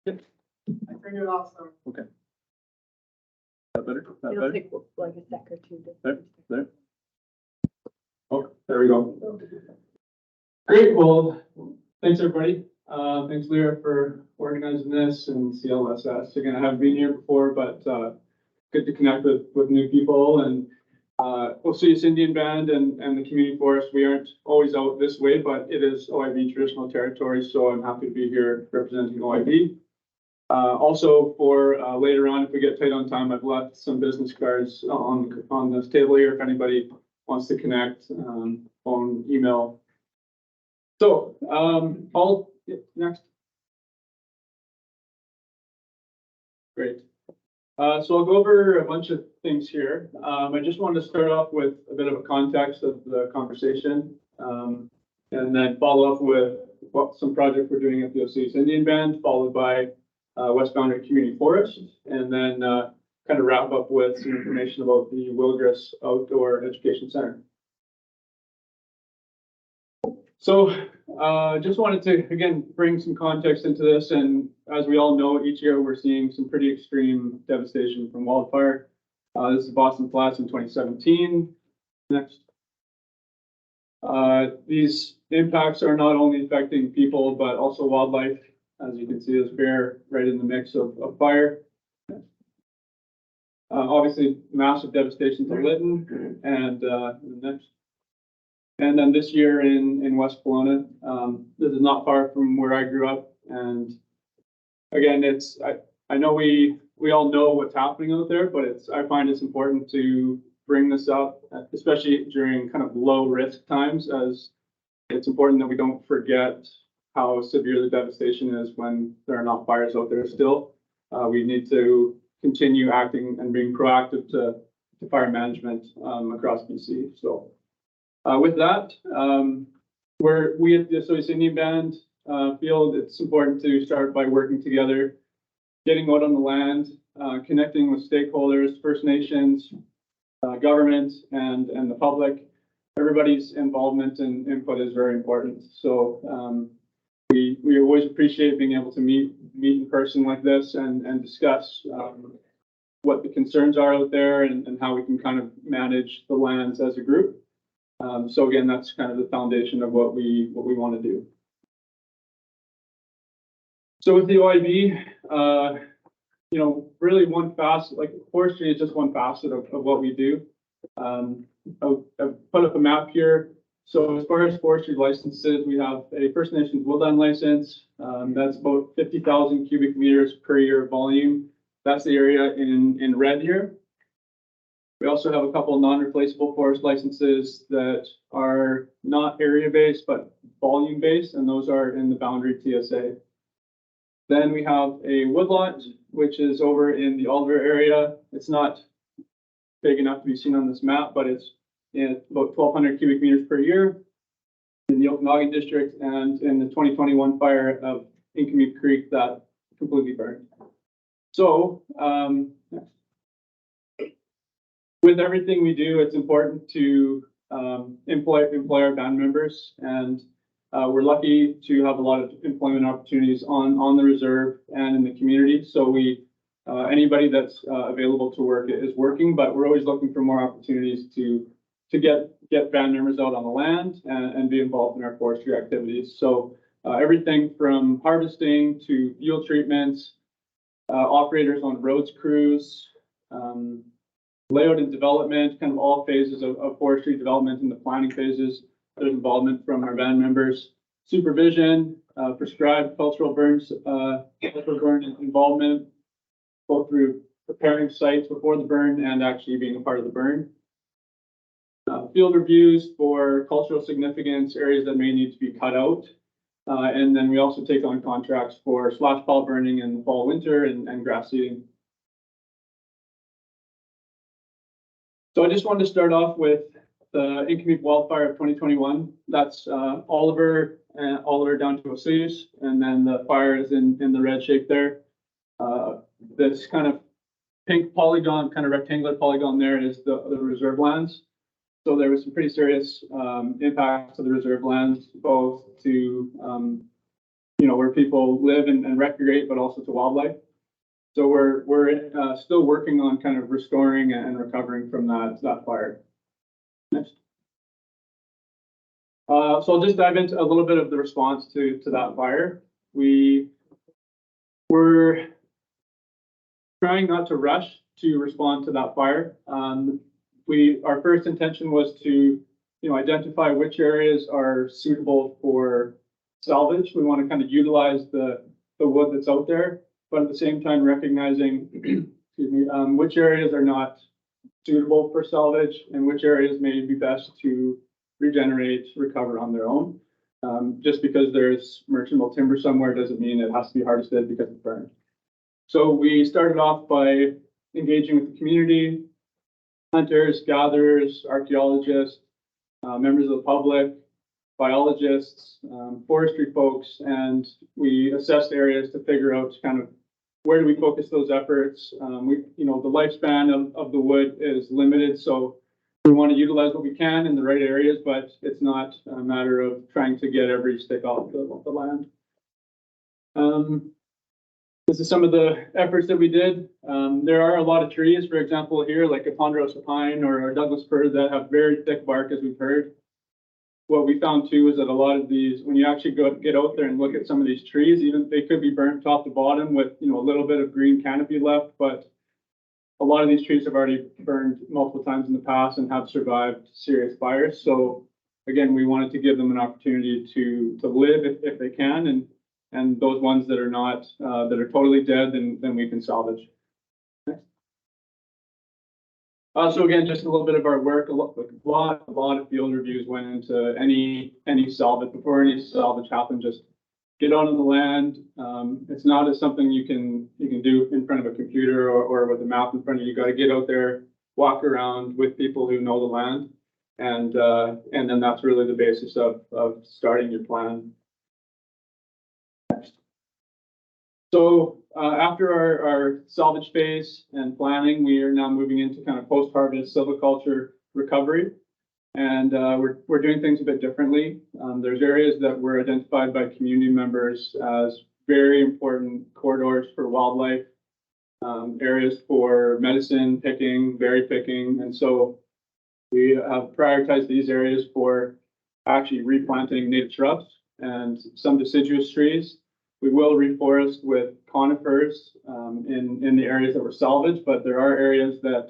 I turned it off, so. Okay. That better? That It'll better? take like a sec or two. There. Oh, there we go. Great, well, thanks everybody. Thanks Lyra for organizing this and CLSS. Again, I haven't been here before, but good to connect with new people. And Osage Indian Band and the community forest, we aren't always out this way, but it is OIB traditional territory, so I'm happy to be here representing OIB. Also for later on, if we get tight on time, I've left some business cards on this table here if anybody wants to connect, phone, email. So next. Great. So I'll go over a bunch of things here. I just wanted to start off with a bit of a context of the conversation, and then follow up with some project we're doing at the Osage Indian Band, followed by West Boundary Community Forest, and then kind of wrap up with some information about the Wilgris Outdoor Education Center. So just wanted to, again, bring some context into this. And as we all know, each year we're seeing some pretty extreme devastation from wildfire. This is Boston Flats in 2017. Next. These impacts are not only affecting people, but also wildlife. As you can see, this bear right in the mix of fire. Obviously, massive devastation to Lytton, and next. And then this year in West Kelowna, this is not far from where I grew up. And again, I know we all know what's happening out there, but I find it's important to bring this up, especially during kind of low risk times, as it's important that we don't forget how severe the devastation is when there are not fires out there still. We need to continue acting and being proactive to fire management across BC. So with that, we at the Osage Indian Band feel it's important to start by working together, getting out on the land, connecting with stakeholders, First Nations, government, and the public. Everybody's involvement and input is very important. So we always appreciate being able to meet in person like this and discuss what the concerns are out there and how we can kind of manage the lands as a group. So again, that's kind of the foundation of what we want to do. So with the OIB, you know, really one facet, like forestry is just one facet of what we do. I've put up a map here. So as far as forestry licenses, we have a First Nations woodland license. That's about 50,000 cubic meters per year volume. That's the area in red here. We also have a couple of non-replaceable forest licenses that are not area-based, but volume-based, and those are in the boundary TSA. Then we have a woodlot, which is over in the Alder area. It's not big enough to be seen on this map, but it's about 1,200 cubic meters per year in the Okanagan district, and in the 2021 fire of Incommute Creek that completely burned. So with everything we do, it's important to employ our band members, and we're lucky to have a lot of employment opportunities on the reserve and in the community. So anybody that's available to work is working, but we're always looking for more opportunities to get band members out on the land and be involved in our forestry activities. So everything from harvesting to fuel treatments, operators on roads crews, layout and development, kind of all phases of forestry development in the planning phases. There's involvement from our band members, supervision, prescribed cultural burn involvement, both through preparing sites before the burn and actually being a part of the burn. Field reviews for cultural significance, areas that may need to be cut out. And then we also take on contracts for slash pile burning in the fall, winter, and grass seeding. So I just wanted to start off with the Incommute wildfire of 2021. That's Oliver down to Osage, and then the fire is in the red shape there. This kind of pink polygon, kind of rectangular polygon there is the reserve lands. So there was some pretty serious impacts to the reserve lands, both to where people live and recreate, but also to wildlife. So we're still working on kind of restoring and recovering from that fire. Next. So I'll just dive into a little bit of the response to that fire. We were trying not to rush to respond to that fire. Our first intention was to, identify which areas are suitable for salvage. We want to kind of utilize the wood that's out there, but at the same time recognizing, which areas are not suitable for salvage and which areas may be best to regenerate, recover on their own. Just because there's merchantable timber somewhere doesn't mean it has to be harvested because it's burned. So we started off by engaging with the community, hunters, gatherers, archaeologists, members of the public, biologists, forestry folks, and we assessed areas to figure out kind of where do we focus those efforts. The lifespan of the wood is limited, so we want to utilize what we can in the right areas, but it's not a matter of trying to get every stick off the land. This is some of the efforts that we did. There are a lot of trees, for example, here, like a ponderosa pine or Douglas fir that have very thick bark, as we've heard. What we found too is that a lot of these, when you actually get out there and look at some of these trees, even they could be burnt top to bottom with a little bit of green canopy left, but a lot of these trees have already burned multiple times in the past and have survived serious fires. So again, we wanted to give them an opportunity to live if they can, and those ones that are not that are totally dead, then we can salvage. Next. So again, just a little bit of our work. A lot of field reviews went into any salvage. Before any salvage happened, just get out on the land. It's not as something you can do in front of a computer or with a map in front of you. You got to get out there, walk around with people who know the land, and then that's really the basis of starting your plan. Next. So after our salvage phase and planning, we are now moving into kind of post-harvest silviculture recovery. And we're doing things a bit differently. There's areas that were identified by community members as very important corridors for wildlife, areas for medicine picking, berry picking. And so we have prioritized these areas for actually replanting native shrubs and some deciduous trees. We will reforest with conifers in the areas that were salvaged, but there are areas that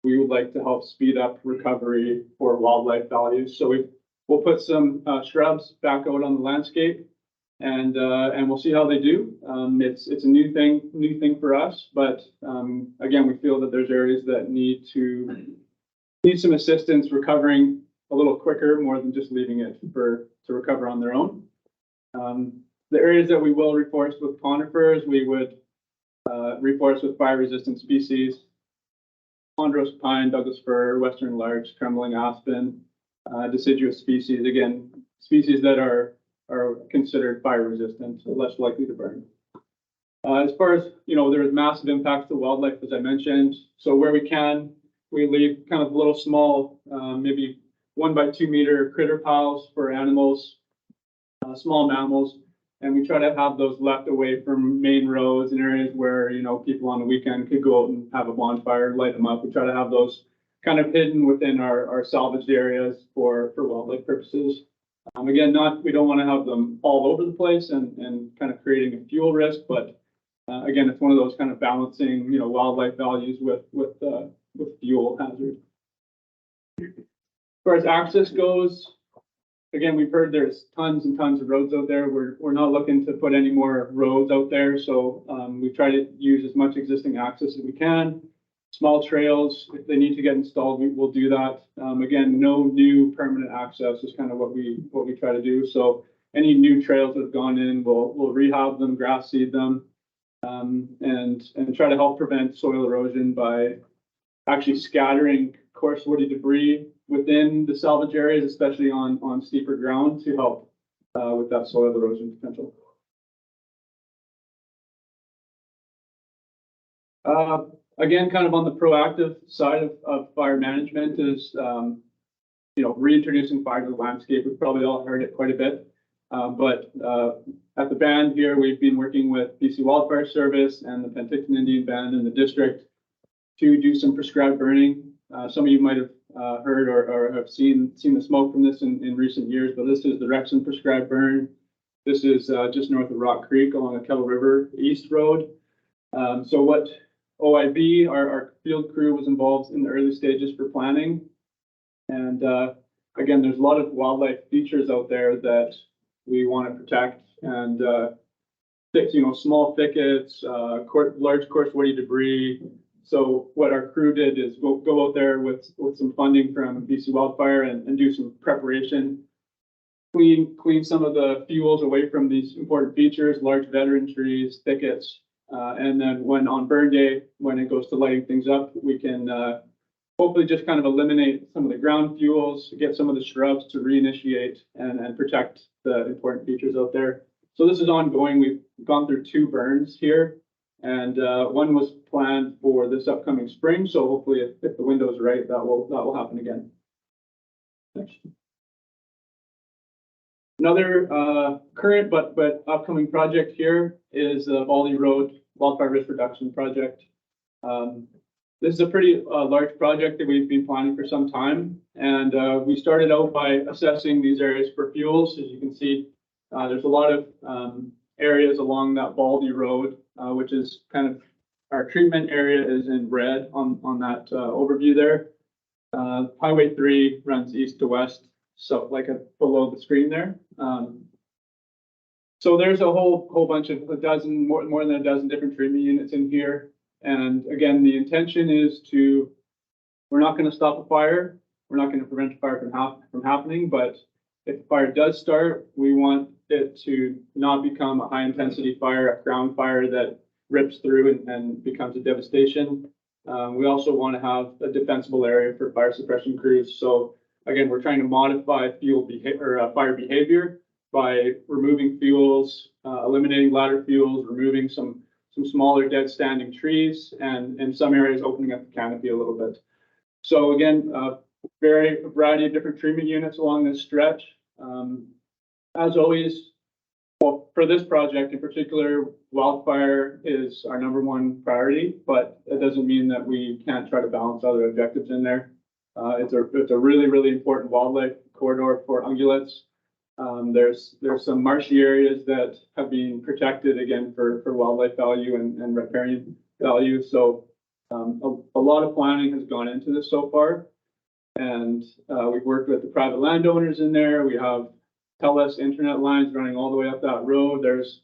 we would like to help speed up recovery for wildlife values. So we'll put some shrubs back out on the landscape, and we'll see how they do. It's a new thing for us, but again, we feel that there's areas that need some assistance recovering a little quicker, more than just leaving it to recover on their own. The areas that we will reforest with conifers, we would reforest with fire-resistant species. Ponderosa pine, Douglas fir, western larch, trembling aspen, deciduous species, again, species that are considered fire resistant, so less likely to burn. As far as, there's massive impacts to wildlife, as I mentioned. So where we can, we leave kind of little small, maybe 1 by 2 meter critter piles for animals, small mammals. And we try to have those left away from main roads and areas where, people on the weekend could go out and have a bonfire, light them up. We try to have those kind of hidden within our salvaged areas for wildlife purposes. Again, we don't want to have them all over the place and kind of creating a fuel risk, but again, it's one of those kind of balancing, wildlife values with fuel hazard. As far as access goes, again, we've heard there's tons and tons of roads out there. We're not looking to put any more roads out there, so we try to use as much existing access as we can. Small trails, if they need to get installed, we will do that. Again, no new permanent access is kind of what we try to do. So any new trails that have gone in, we'll rehab them, grass seed them, and try to help prevent soil erosion by actually scattering coarse woody debris within the salvage areas, especially on steeper ground, to help with that soil erosion potential. Again, kind of on the proactive side of fire management is, reintroducing fire to the landscape. We've probably all heard it quite a bit. But at the band here, we've been working with BC Wildfire Service and the Penticton Indian Band in the district to do some prescribed burning. Some of you might have heard or have seen the smoke from this in recent years, but this is the Rexon prescribed burn. This is just north of Rock Creek along the Kettle River East Road. So what OIB, our field crew, was involved in the early stages for planning. And again, there's a lot of wildlife features out there that we want to protect, and small thickets, large coarse woody debris. So what our crew did is go out there with some funding from BC Wildfire and do some preparation, clean some of the fuels away from these important features, large veteran trees, thickets, and then when on burn day, when it goes to lighting things up, we can hopefully just kind of eliminate some of the ground fuels, get some of the shrubs to reinitiate and protect the important features out there. So this is ongoing. We've gone through 2 burns here, and one was planned for this upcoming spring. So hopefully, if the window is right, that will happen again. Next. Another current but upcoming project here is the Baldy Road Wildfire Risk Reduction Project. This is a pretty large project that we've been planning for some time, and we started out by assessing these areas for fuels. As you can see, there's a lot of areas along that Baldy Road, which is kind of our treatment area is in red on that overview there. Highway 3 runs east to west, so like below the screen there. So there's a whole bunch of more than a dozen different treatment units in here. And again, the intention is we're not going to stop a fire. We're not going to prevent a fire from happening, but if a fire does start, we want it to not become a high intensity fire, a ground fire that rips through and becomes a devastation. We also want to have a defensible area for fire suppression crews. So again, we're trying to modify fire behavior by removing fuels, eliminating ladder fuels, removing some smaller dead standing trees, and in some areas opening up the canopy a little bit. So again, a variety of different treatment units along this stretch. As always, well, for this project in particular, wildfire is our #1 priority, but it doesn't mean that we can't try to balance other objectives in there. It's a really important wildlife corridor for ungulates. There's some marshy areas that have been protected again for wildlife value and riparian value. So a lot of planning has gone into this so far, and we've worked with the private landowners in there. We have TELUS internet lines running all the way up that road. There's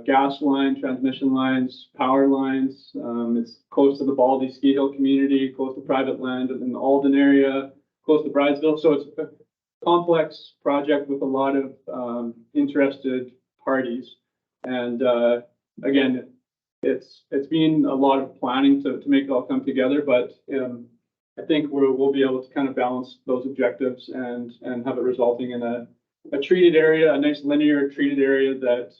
gas line, transmission lines, power lines. It's close to the Baldy Ski Hill community, close to private land in the Alden area, close to Bridesville. So it's a complex project with a lot of interested parties. And again, it's been a lot of planning to make it all come together, but I think we'll be able to kind of balance those objectives and have it resulting in a treated area, a nice linear treated area that,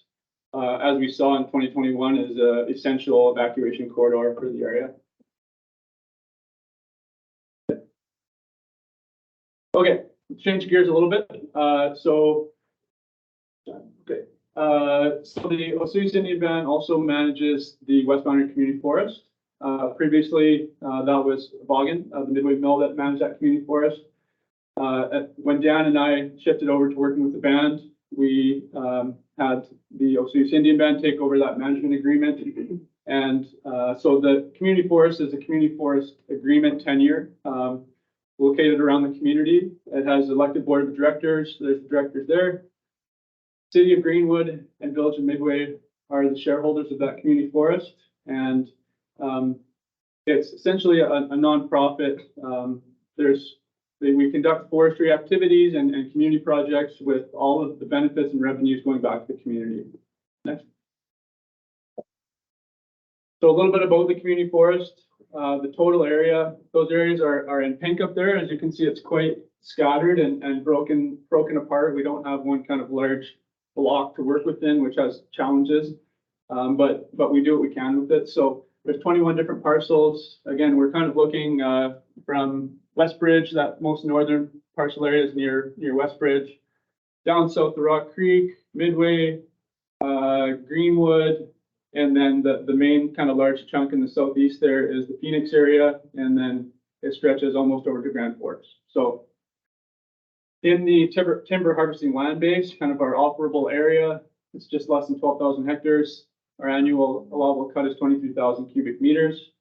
as we saw in 2021, is an essential evacuation corridor for the area. Okay, let's change gears a little bit. So the Osage Indian Band also manages the West Boundary Community Forest. Previously, that was Vaughan, the Midway Mill, that managed that community forest. When Dan and I shifted over to working with the band, we had the Osage Indian Band take over that management agreement. And so the community forest is a community forest agreement tenure located around the community. It has elected board of directors. There's the directors there. City of Greenwood and Village of Midway are the shareholders of that community forest. And it's essentially a nonprofit. We conduct forestry activities and community projects with all of the benefits and revenues going back to the community. Next. So a little bit about the community forest, the total area. Those areas are in pink up there. As you can see, it's quite scattered and broken apart. We don't have one kind of large block to work within, which has challenges, but we do what we can with it. So there's 21 different parcels. Again, we're kind of looking from Westbridge, that most northern parcel area is near Westbridge. down south of Rock Creek, Midway, Greenwood, and then the main kind of large chunk in the southeast there is the Phoenix area, and then it stretches almost over to Grand Forks. So in the timber harvesting land base, kind of our operable area, it's just less than 12,000 hectares. Our annual allowable cut is 23,000 cubic meters.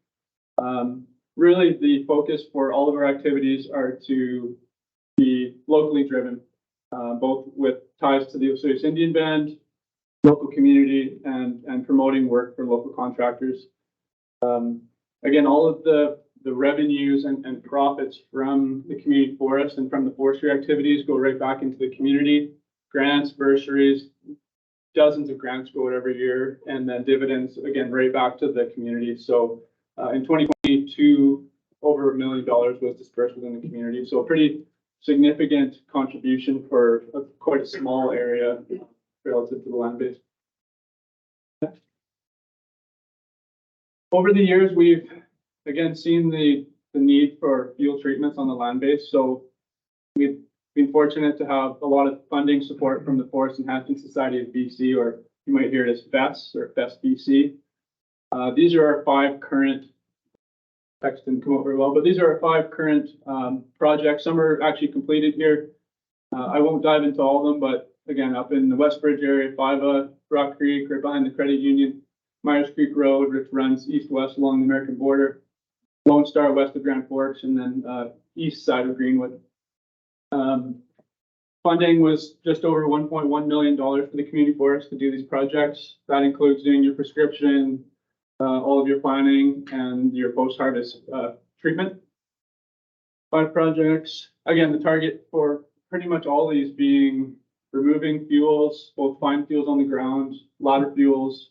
Really, the focus for all of our activities are to be locally driven, both with ties to the Osoyoos Indian Band, local community, and promoting work for local contractors. Again, all of the revenues and profits from the community forest and from the forestry activities go right back into the community. Grants, bursaries, dozens of grants go out every year, and then dividends, again, right back to the community. So in 2022, over $1 million was dispersed within the community. So a pretty significant contribution for quite a small area relative to the land base. Over the years, we've again seen the need for field treatments on the land base. So we've been fortunate to have a lot of funding support from the Forest Enhancement Society of BC, or you might hear it as FES or FES BC. These are our 5 current, text didn't come out very well, but these are our 5 current projects. Some are actually completed here. I won't dive into all of them, but again, up in the Westbridge area, Fiva, Rock Creek, right behind the credit union, Myers Creek Road, which runs east-west along the American border, Lone Star west of Grand Forks, and then east side of Greenwood. Funding was just over $1.1 million for the community forest to do these projects. That includes doing your prescription, all of your planning, and your post-harvest treatment. 5 projects. Again, the target for pretty much all of these being removing fuels, both fine fuels on the ground, ladder fuels,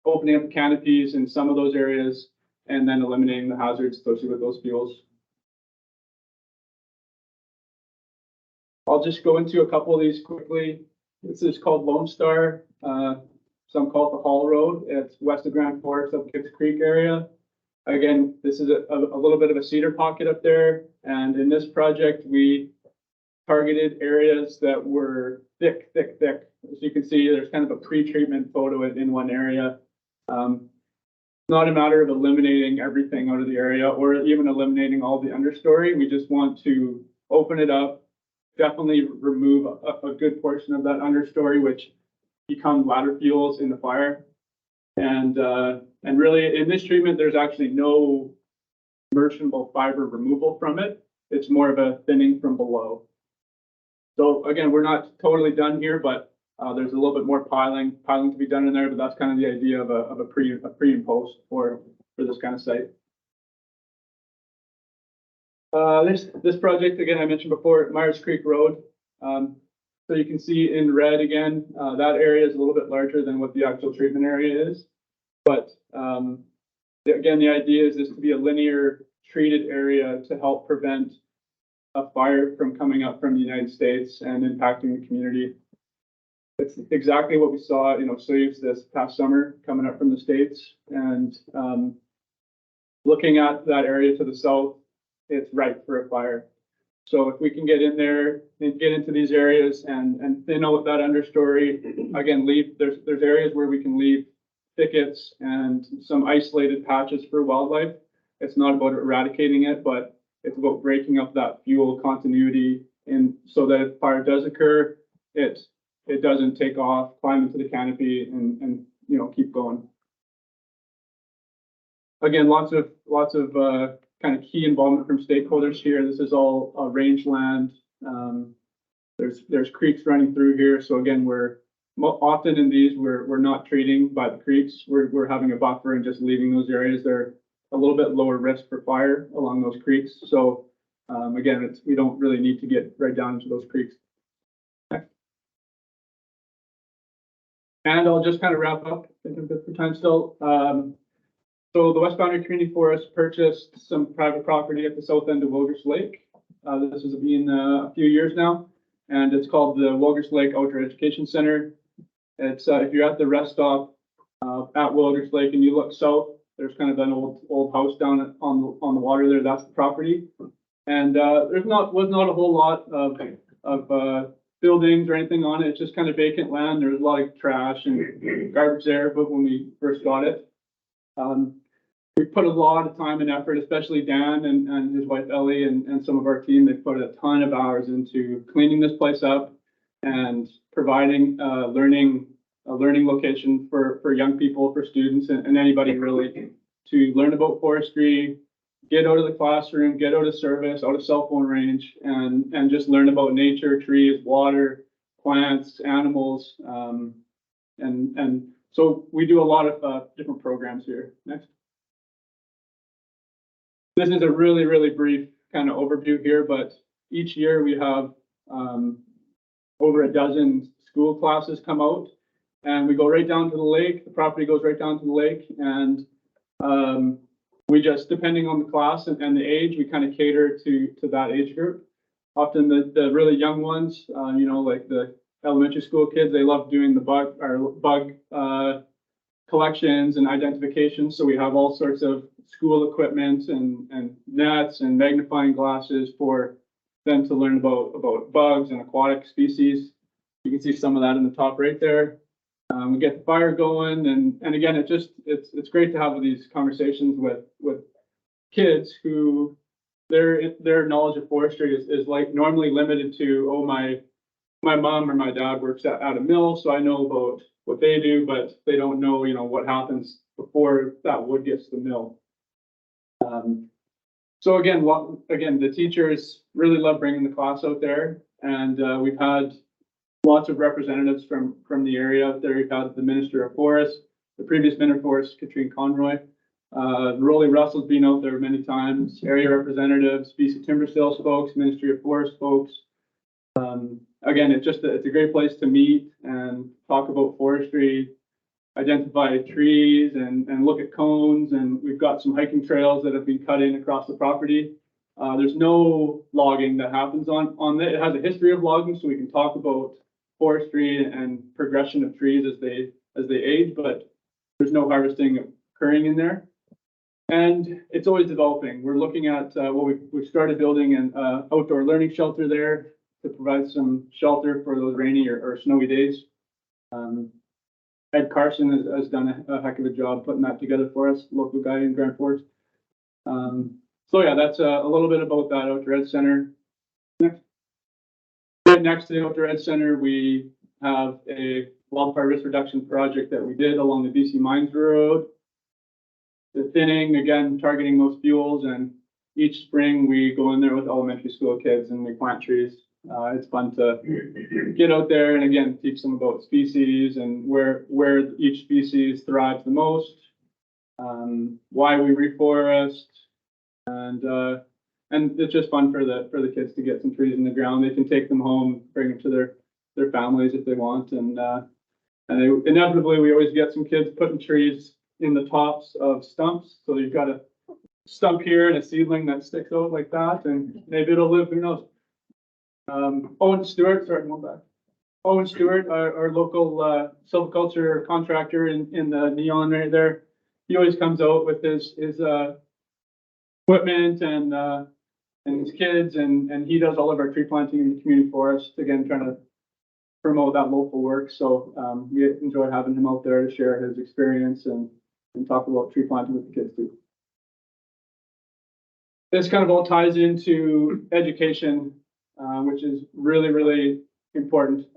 opening up the canopies in some of those areas, and then eliminating the hazards associated with those fuels. I'll just go into a couple of these quickly. This is called Lone Star. Some call it the Hall Road. It's west of Grand Forks, up Gibbs Creek area. Again, this is a little bit of a cedar pocket up there. And in this project, we targeted areas that were thick. As you can see, there's kind of a pre-treatment photo in one area. Not a matter of eliminating everything out of the area or even eliminating all the understory. We just want to open it up, definitely remove a good portion of that understory, which become ladder fuels in the fire. And really in this treatment, there's actually no merchantable fiber removal from it. It's more of a thinning from below. So again, we're not totally done here, but there's a little bit more piling to be done in there, but that's kind of the idea of a pre and post for this kind of site. This project, again, I mentioned before, Myers Creek Road. So you can see in red again, that area is a little bit larger than what the actual treatment area is. But again, the idea is this to be a linear treated area to help prevent a fire from coming up from the United States and impacting the community. It's exactly what we saw in Osoyoos this past summer coming up from the States. And looking at that area to the south, it's ripe for a fire. So if we can get in there and get into these areas and thin out that understory, again, there's areas where we can leave thickets and some isolated patches for wildlife. It's not about eradicating it, but it's about breaking up that fuel continuity, and so that if fire does occur, it doesn't take off, climb into the canopy, and keep going. Again, lots of kind of key involvement from stakeholders here. This is all rangeland. There's creeks running through here, so again, we're often in these we're not treating by the creeks. We're having a buffer and just leaving those areas. They're a little bit lower risk for fire along those creeks. So again, we don't really need to get right down into those creeks. Okay. And I'll just kind of wrap up. I think I'm good for time still. So the West Boundary Community Forest purchased some private property at the south end of Wilgers Lake. This has been a few years now, and it's called the Wilgers Lake Outdoor Education Center. It's if you're at the rest stop at Wilgers Lake and you look south, there's kind of an old house down on the water there. That's the property, and was not a whole lot of buildings or anything on it. It's just kind of vacant land. There's a lot of trash and garbage there, but when we first got it, we put a lot of time and effort, especially Dan and his wife Ellie and some of our team. They put a ton of hours into cleaning this place up and providing a learning location for young people, for students, and anybody really to learn about forestry, get out of the classroom, get out of service, out of cell phone range, and just learn about nature, trees, water, plants, animals. And so we do a lot of different programs here. Next. This is a really, really brief kind of overview here, but each year we have over a dozen school classes come out, and we go right down to the lake. The property goes right down to the lake, and we just, depending on the class and the age, we kind of cater to that age group. Often the really young ones, like the elementary school kids, they love doing the bug collections and identifications. So we have all sorts of school equipment and nets and magnifying glasses for them to learn about bugs and aquatic species. You can see some of that in the top right there. We get the fire going, and again, it's great to have these conversations with kids who their knowledge of forestry is like normally limited to, oh, my mom or my dad works at a mill, so I know about what they do, but they don't know, what happens before that wood gets to the mill. So again, the teachers really love bringing the class out there, and we've had lots of representatives from the area out there. We've had the Minister of Forest, the previous Minister of Forest, Katrine Conroy. Rolly Russell's been out there many times, area representatives, BC Timber Sales folks, Ministry of Forest folks. Again, it's a great place to meet and talk about forestry, identify trees and look at cones, and we've got some hiking trails that have been cut in across the property. There's no logging that happens on it. It has a history of logging, so we can talk about forestry and progression of trees as they age, but there's no harvesting occurring in there. And it's always developing. We're looking at we started building an outdoor learning shelter there to provide some shelter for those rainy or snowy days. Ed Carson has done a heck of a job putting that together for us, local guy in Grand Forks. So yeah, that's a little bit about that Outdoor Ed Center. Next. Right next to the Outdoor Ed Center, we have a wildfire risk reduction project that we did along the BC Mines Road. The thinning, again, targeting those fuels, and each spring we go in there with elementary school kids and we plant trees. It's fun to get out there and again teach them about species and where each species thrives the most, why we reforest, and it's just fun for the kids to get some trees in the ground. They can take them home, bring them to their families if they want, and inevitably we always get some kids putting trees in the tops of stumps. So you've got a stump here and a seedling that sticks out like that, and maybe it'll live. Who knows? Owen Stewart, Owen Stewart, our local silviculture contractor in the neon right there. He always comes out with his equipment and his kids, and he does all of our tree planting in the community forest. Again, trying to promote that local work. So we enjoy having him out there to share his experience and talk about tree planting with the kids too. This kind of all ties into education, which is really, really important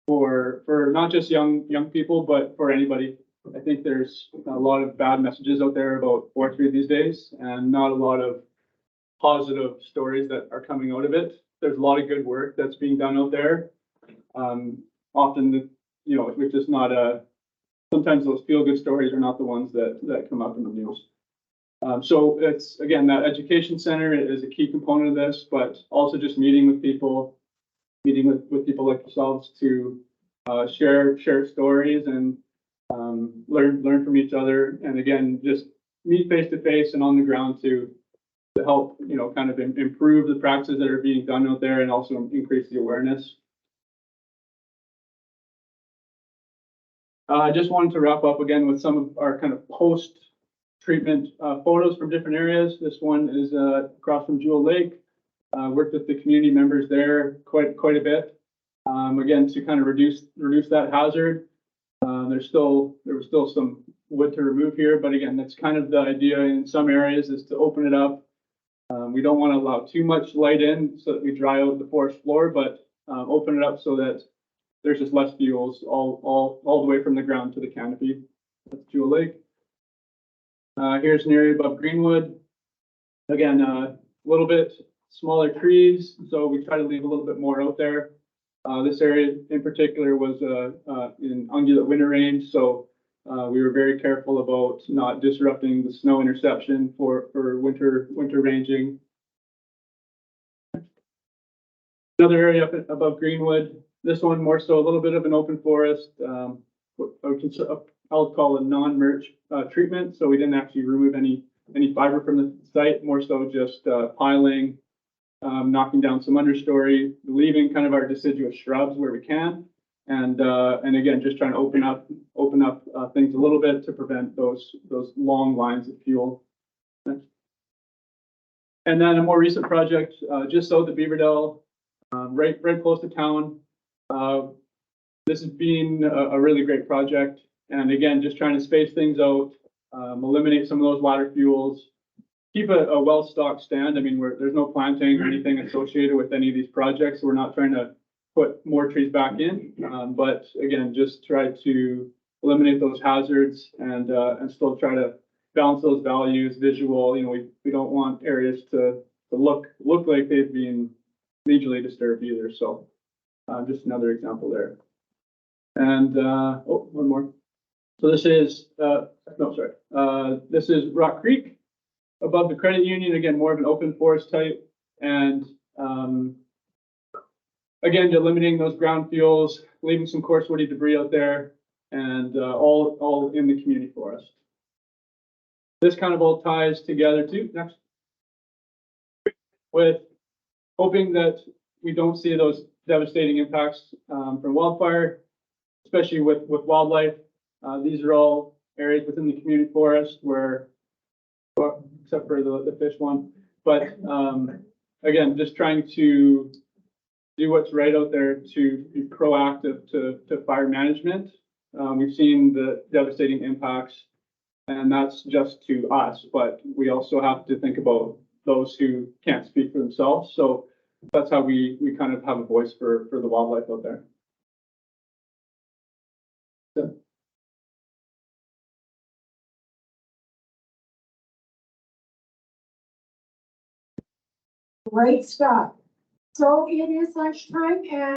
for not just young people, but for anybody. I think there's a lot of bad messages out there about forestry these days, and not a lot of positive stories that are coming out of it. There's a lot of good work that's being done out there. Often, it's just not sometimes those feel-good stories are not the ones that come up in the news. So it's, again, that education center is a key component of this, but also just meeting with people like yourselves to share stories and learn from each other. And again, just meet face to face and on the ground to help, kind of improve the practices that are being done out there and also increase the awareness. I just wanted to wrap up again with some of our kind of post-treatment photos from different areas. This one is across from Jewel Lake. Worked with the community members there quite a bit. again, to kind of reduce that hazard. There was still some wood to remove here, but again, that's kind of the idea in some areas is to open it up. We don't want to allow too much light in so that we dry out the forest floor, but open it up so that there's just less fuels all the way from the ground to the canopy. That's Jewel Lake. Here's an area above Greenwood. Again, a little bit smaller trees, so we try to leave a little bit more out there. This area in particular was in ungulate winter range, so we were very careful about not disrupting the snow interception for winter ranging. Another area up above Greenwood. This one more so a little bit of an open forest. I'll call a non-merge treatment. So we didn't actually remove any fiber from the site. More so just piling, knocking down some understory, leaving kind of our deciduous shrubs where we can, and again just trying to open up things a little bit to prevent those long lines of fuel. And then a more recent project just south of Beaverdale, right close to town. This has been a really great project, and again just trying to space things out, eliminate some of those ladder fuels, keep a well-stocked stand. I mean, there's no planting or anything associated with any of these projects. So we're not trying to put more trees back in, but again, just try to eliminate those hazards and still try to balance those values, visual. You know, we don't want areas to look like they've been majorly disturbed either. So just another example there. And one more. So this is this is Rock Creek above the credit union. Again, more of an open forest type, and again, just limiting those ground fuels, leaving some coarse woody debris out there, and all in the community forest. This kind of all ties together too. Next, with hoping that we don't see those devastating impacts from wildfire, especially with wildlife. These are all areas within the community forest where, well, except for the fish one, but again, just trying to do what's right out there to be proactive to fire management. We've seen the devastating impacts, and that's just to us, but we also have to think about those who can't speak for themselves. So that's how we kind of have a voice for the wildlife out there. So. Great stuff. So it is lunchtime and